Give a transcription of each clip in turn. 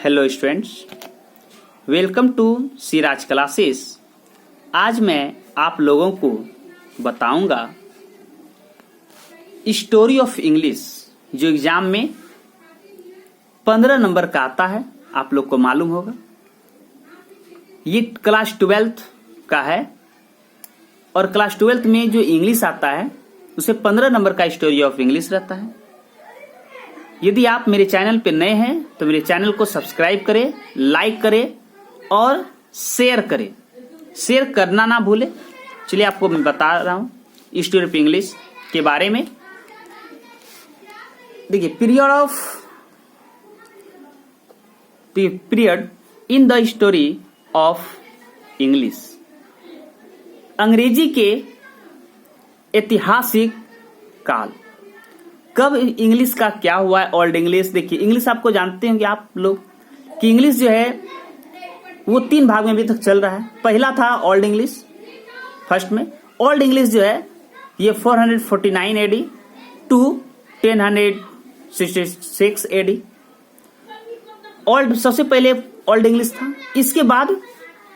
Hello students, welcome to Siraj classes. आज मैं आप लोगों को बताऊंगा स्टोरी ऑफ इंग्लिश, जो एग्जाम में 15 नंबर का आता है। आप लोग को मालूम होगा ये क्लास 12th का है और क्लास 12th में जो इंग्लिश आता है उसे 15 नंबर का स्टोरी ऑफ इंग्लिश रहता है। यदि आप मेरे चैनल पर नए हैं तो मेरे चैनल को सब्सक्राइब करें, लाइक करें और शेयर करें। शेयर करना ना भूलें। चलिए आपको मैं बता रहा हूं स्टोरी ऑफ इंग्लिश के बारे में। देखिए, period in the story of English, अंग्रेजी के ऐतिहासिक काल। कब इंग्लिश का क्या हुआ है? Old English. देखिए, इंग्लिश आपको जानते होंगे आप लोग कि इंग्लिश जो है वो 3 भाग में अभी तक चल रहा है। पहला था ओल्ड इंग्लिश। फर्स्ट में ओल्ड इंग्लिश जो है ये 449 एडी टू 1066 एडी। ओल्ड सबसे पहले ओल्ड इंग्लिश था। इसके बाद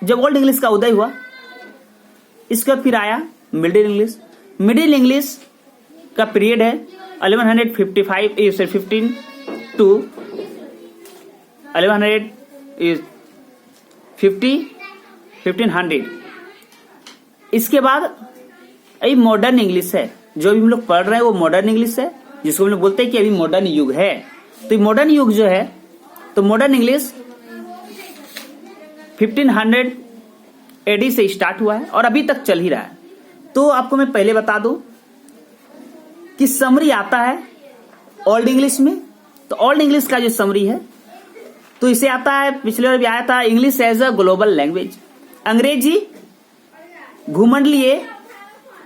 जब ओल्ड इंग्लिश का उदय हुआ, इसका फिर आया मिडिल इंग्लिश। मिडिल इंग्लिश का पीरियड है 15 टू 1500। इसके बाद अभी मॉडर्न इंग्लिश है, जो भी हम लोग पढ़ रहे हैं वो मॉडर्न इंग्लिश है, जिसको हम लोग बोलते हैं कि अभी मॉडर्न युग है। तो ये मॉडर्न युग जो है, तो मॉडर्न इंग्लिश 1500 एडी से स्टार्ट हुआ है और अभी तक चल ही रहा है। तो आपको मैं पहले बता दूं कि समरी आता है ओल्ड इंग्लिश में। तो ओल्ड इंग्लिश का जो समरी है तो इसे आता है, पिछले बार भी आया था, English as a global language. अंग्रेजी भूमंडलीय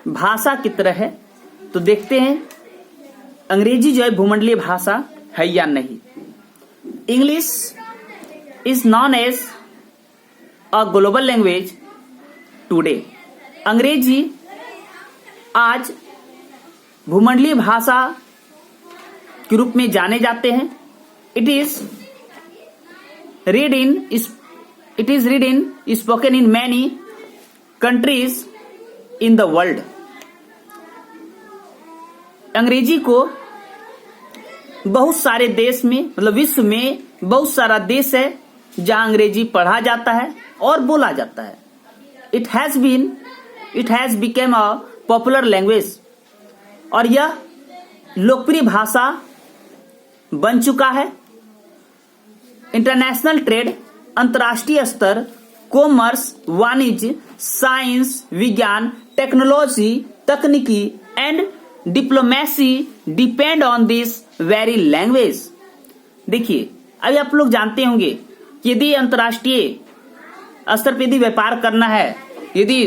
भाषा की तरह है। तो देखते हैं अंग्रेजी जो है भूमंडलीय भाषा है या नहीं। English is known as a global language today. अंग्रेजी आज भूमंडलीय भाषा के रूप में जाने जाते हैं। It is read in spoken in many countries in the world. अंग्रेजी को बहुत सारे देश में, मतलब विश्व में बहुत सारा देश है जहां अंग्रेजी पढ़ा जाता है और बोला जाता है। It has became a popular language, और यह लोकप्रिय भाषा बन चुका है। इंटरनेशनल ट्रेड, अंतर्राष्ट्रीय स्तर, कॉमर्स, वाणिज्य, साइंस, विज्ञान, टेक्नोलॉजी, तकनीकी and diplomacy depend on this very language. देखिए, अभी आप लोग जानते होंगे कि यदि अंतर्राष्ट्रीय स्तर पर यदि व्यापार करना है, यदि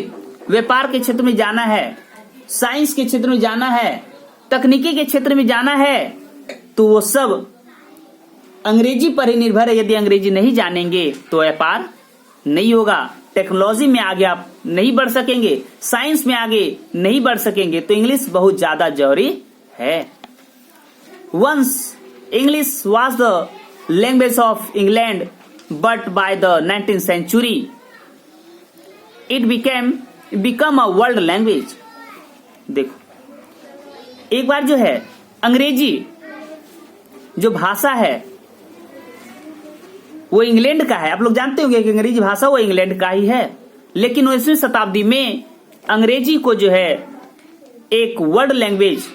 व्यापार के क्षेत्र में जाना है, साइंस के क्षेत्र में जाना है, तकनीकी के क्षेत्र में जाना है, तो वो सब अंग्रेजी पर ही निर्भर है। यदि अंग्रेजी नहीं जानेंगे तो व्यापार नहीं होगा। टेक्नोलॉजी में आगे आप नहीं बढ़ सकेंगे, साइंस में आगे नहीं बढ़ सकेंगे। तो इंग्लिश बहुत ज्यादा जरूरी है। Once English was the language of England, but by the 19th century it become a world language. देखो, एक बार जो है अंग्रेजी जो भाषा है वो इंग्लैंड का है। आप लोग जानते होंगे कि अंग्रेजी भाषा वो इंग्लैंड का ही है। लेकिन 19वीं शताब्दी में अंग्रेजी को जो है एक वर्ल्ड लैंग्वेज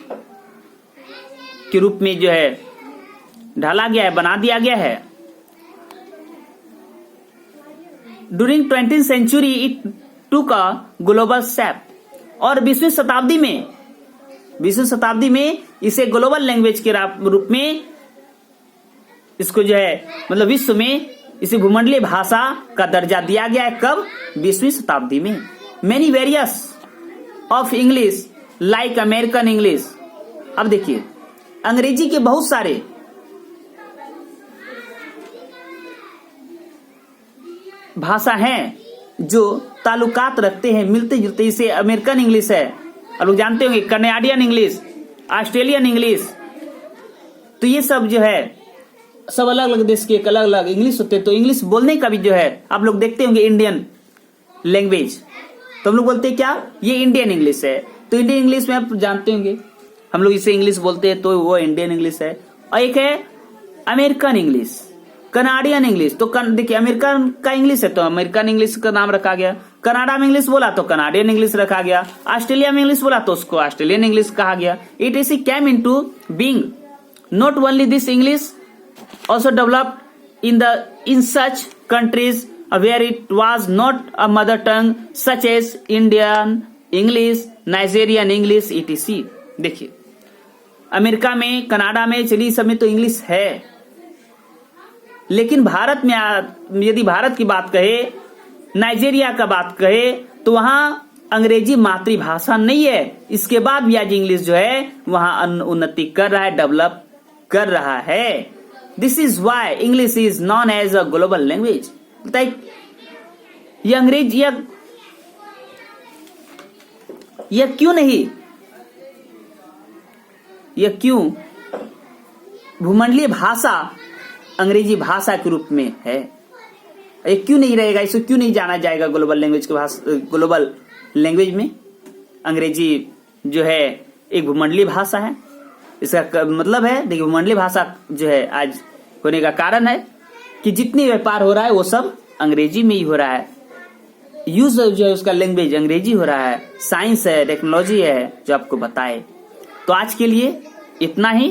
के रूप में जो है ढाला गया है, बना दिया गया है। During 20th century it took a global shape, और 20वीं शताब्दी में इसे ग्लोबल लैंग्वेज के रूप में इसको जो है, मतलब विश्व में इसे भूमंडलीय भाषा का दर्जा दिया गया है। कब? 20वीं शताब्दी में। Many various of English like American English. अब देखिए, अंग्रेजी के बहुत सारे भाषा हैं जो ताल्लुकात रखते हैं, मिलते जुलते। इसे अमेरिकन इंग्लिश है, आप लोग जानते होंगे, कनाडियन इंग्लिश, ऑस्ट्रेलियन इंग्लिश। तो ये सब जो है सब अलग अलग देश के एक अलग अलग इंग्लिश होते हैं, तो इंग्लिश बोलने का भी जो है आप लोग देखते होंगे इंडियन लैंग्वेज, तो हम लोग बोलते हैं क्या, ये इंडियन इंग्लिश है। तो इंडियन इंग्लिश में आप जानते होंगे हम लोग इसे इंग्लिश बोलते हैं, तो वो इंडियन इंग्लिश है। और एक है अमेरिकन इंग्लिश, कनाडियन इंग्लिश। तो देखिए अमेरिकन का इंग्लिश है तो अमेरिकन इंग्लिश का नाम रखा गया, कनाडा में इंग्लिश बोला तो कनाडियन इंग्लिश रखा गया, ऑस्ट्रेलिया में इंग्लिश बोला तो उसको ऑस्ट्रेलियन इंग्लिश कहा गया। It is came into being not only this English also developed in such countries where it was not a mother tongue such as Indian English, Nigerian English etc. देखिए America में, Canada में, chilli सब में तो English है, लेकिन भारत में यदि भारत की बात कहे, नाइजीरिया का बात कहे, तो वहां अंग्रेजी मातृभाषा नहीं है। इसके बाद भी आज इंग्लिश जो है वहां उन्नति कर रहा है, डेवलप कर रहा है। This is why English is known as a global language. ये अंग्रेजी यह क्यों नहीं, यह क्यों भूमंडलीय भाषा अंग्रेजी भाषा के रूप में है, ये क्यों नहीं रहेगा, इसे क्यों नहीं जाना जाएगा ग्लोबल लैंग्वेज के भाषा, ग्लोबल लैंग्वेज में अंग्रेजी जो है एक भूमंडलीय भाषा है। इसका मतलब है देखिए भूमंडलीय भाषा जो है आज होने का कारण है कि जितनी व्यापार हो रहा है वो सब अंग्रेजी में ही हो रहा है, यूज जो है उसका लैंग्वेज अंग्रेजी हो रहा है, साइंस है, टेक्नोलॉजी है जो आपको बताए। तो आज के लिए इतना ही।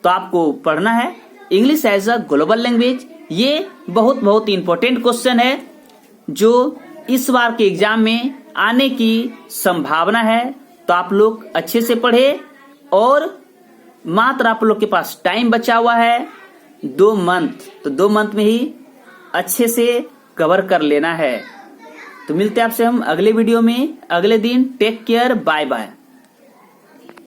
तो आपको पढ़ना है English as a global language. ये बहुत बहुत इंपॉर्टेंट क्वेश्चन है जो इस बार के एग्जाम में आने की संभावना है। तो आप लोग अच्छे से पढ़े और मात्र आप लोग के पास टाइम बचा हुआ है 2 मंथ, तो 2 मंथ में ही अच्छे से कवर कर लेना है। तो मिलते हैं आपसे हम अगले वीडियो में अगले दिन। Take care, bye bye.